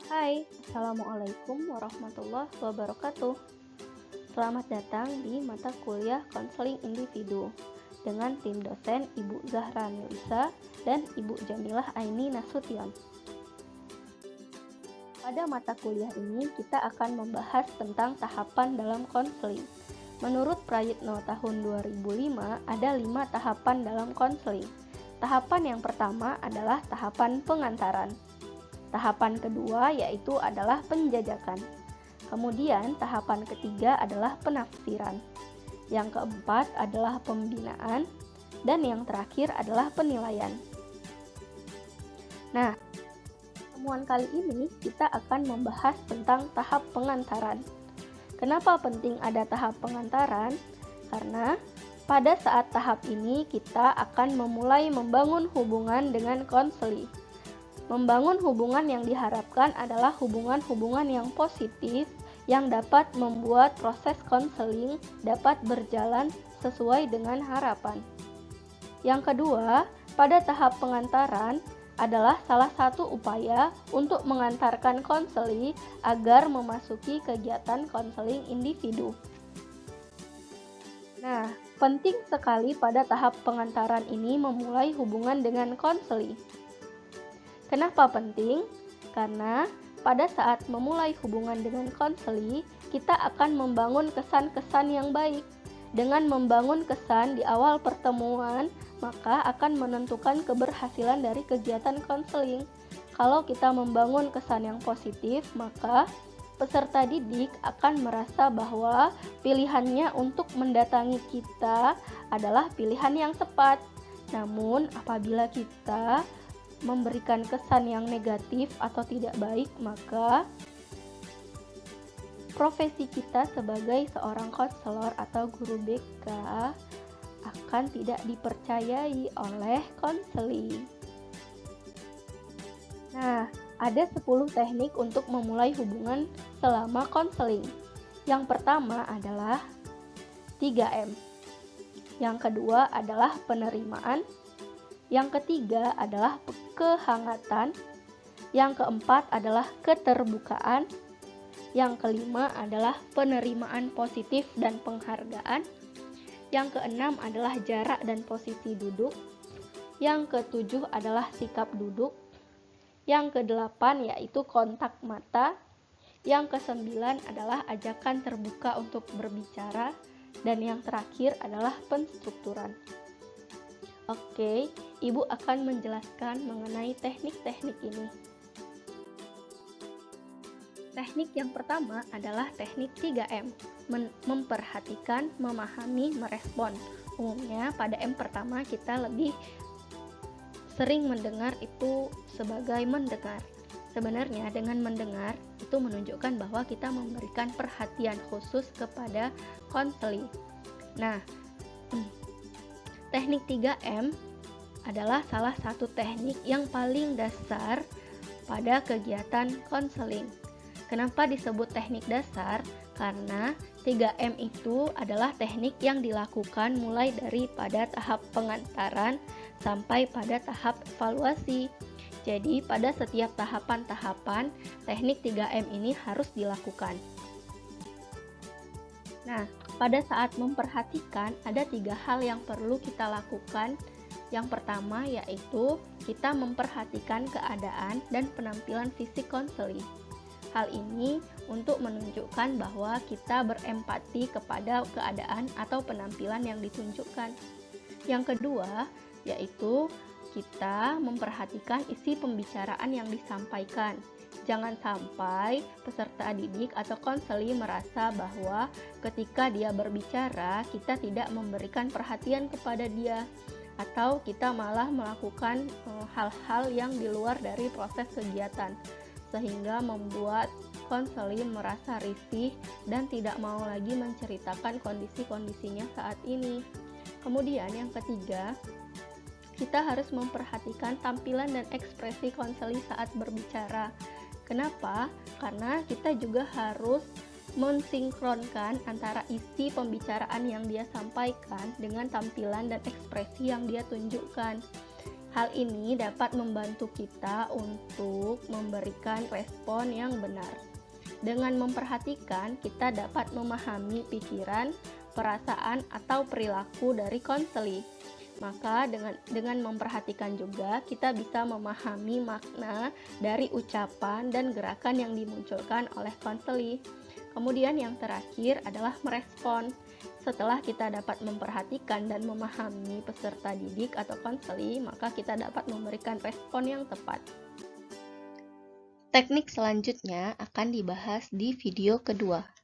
Hai, Assalamualaikum warahmatullahi wabarakatuh. Selamat datang di mata kuliah konseling individu dengan tim dosen Ibu Zahra Nilisa dan Ibu Jamilah Aini Nasution. Pada mata kuliah ini kita akan membahas tentang tahapan dalam konseling. Menurut Prayitno tahun 2005 ada 5 tahapan dalam konseling. Tahapan yang pertama adalah tahapan pengantaran. Tahapan kedua yaitu adalah penjajakan. Kemudian tahapan ketiga adalah penafsiran. Yang keempat adalah pembinaan dan yang terakhir adalah penilaian. Nah, pertemuan kali ini kita akan membahas tentang tahap pengantaran. Kenapa penting ada tahap pengantaran? Karena pada saat tahap ini kita akan memulai membangun hubungan dengan konseli. Membangun hubungan yang diharapkan adalah hubungan-hubungan yang positif yang dapat membuat proses konseling dapat berjalan sesuai dengan harapan. Yang kedua, pada tahap pengantaran adalah salah satu upaya untuk mengantarkan konseli agar memasuki kegiatan konseling individu. Nah, penting sekali pada tahap pengantaran ini memulai hubungan dengan konseli. Kenapa penting? Karena pada saat memulai hubungan dengan konseli, kita akan membangun kesan-kesan yang baik. Dengan membangun kesan di awal pertemuan, maka akan menentukan keberhasilan dari kegiatan konseling. Kalau kita membangun kesan yang positif, maka peserta didik akan merasa bahwa pilihannya untuk mendatangi kita adalah pilihan yang tepat. Namun, apabila kita memberikan kesan yang negatif atau tidak baik, maka profesi kita sebagai seorang konselor atau guru BK akan tidak dipercayai oleh konseli. Nah, ada 10 teknik untuk memulai hubungan selama konseling. Yang pertama adalah 3M. Yang kedua adalah penerimaan. Yang ketiga adalah kehangatan. Yang keempat adalah keterbukaan. Yang kelima adalah penerimaan positif dan penghargaan. Yang keenam adalah jarak dan posisi duduk. Yang ketujuh adalah sikap duduk. Yang kedelapan yaitu kontak mata. Yang kesembilan adalah ajakan terbuka untuk berbicara. Dan yang terakhir adalah penstrukturan. Oke, Ibu akan menjelaskan mengenai teknik-teknik ini. Teknik yang pertama adalah teknik 3M, memperhatikan, memahami, merespon. Umumnya pada M pertama kita lebih sering mendengar itu sebagai mendengar. Sebenarnya dengan mendengar itu menunjukkan bahwa kita memberikan perhatian khusus kepada konseling. Nah, teknik 3M adalah salah satu teknik yang paling dasar pada kegiatan konseling. Kenapa disebut teknik dasar? Karena 3M itu adalah teknik yang dilakukan mulai dari pada tahap pengantaran sampai pada tahap evaluasi. Jadi pada setiap tahapan-tahapan, teknik 3M ini harus dilakukan. Nah, pada saat memperhatikan ada 3 hal yang perlu kita lakukan. Yang pertama yaitu kita memperhatikan keadaan dan penampilan fisik konseling. Hal ini untuk menunjukkan bahwa kita berempati kepada keadaan atau penampilan yang ditunjukkan. Yang kedua yaitu kita memperhatikan isi pembicaraan yang disampaikan. Jangan sampai peserta didik atau konseli merasa bahwa ketika dia berbicara, kita tidak memberikan perhatian kepada dia, atau kita malah melakukan hal-hal yang di luar dari proses kegiatan, sehingga membuat konseli merasa risih dan tidak mau lagi menceritakan kondisi-kondisinya saat ini. Kemudian yang ketiga, kita harus memperhatikan tampilan dan ekspresi konseli saat berbicara. Kenapa? Karena kita juga harus mensinkronkan antara isi pembicaraan yang dia sampaikan dengan tampilan dan ekspresi yang dia tunjukkan. Hal ini dapat membantu kita untuk memberikan respon yang benar. Dengan memperhatikan, kita dapat memahami pikiran, perasaan, atau perilaku dari konseli. Maka dengan memperhatikan juga kita bisa memahami makna dari ucapan dan gerakan yang dimunculkan oleh konseli. Kemudian yang terakhir adalah merespon. Setelah kita dapat memperhatikan dan memahami peserta didik atau konseli, maka kita dapat memberikan respon yang tepat. Teknik selanjutnya akan dibahas di video kedua.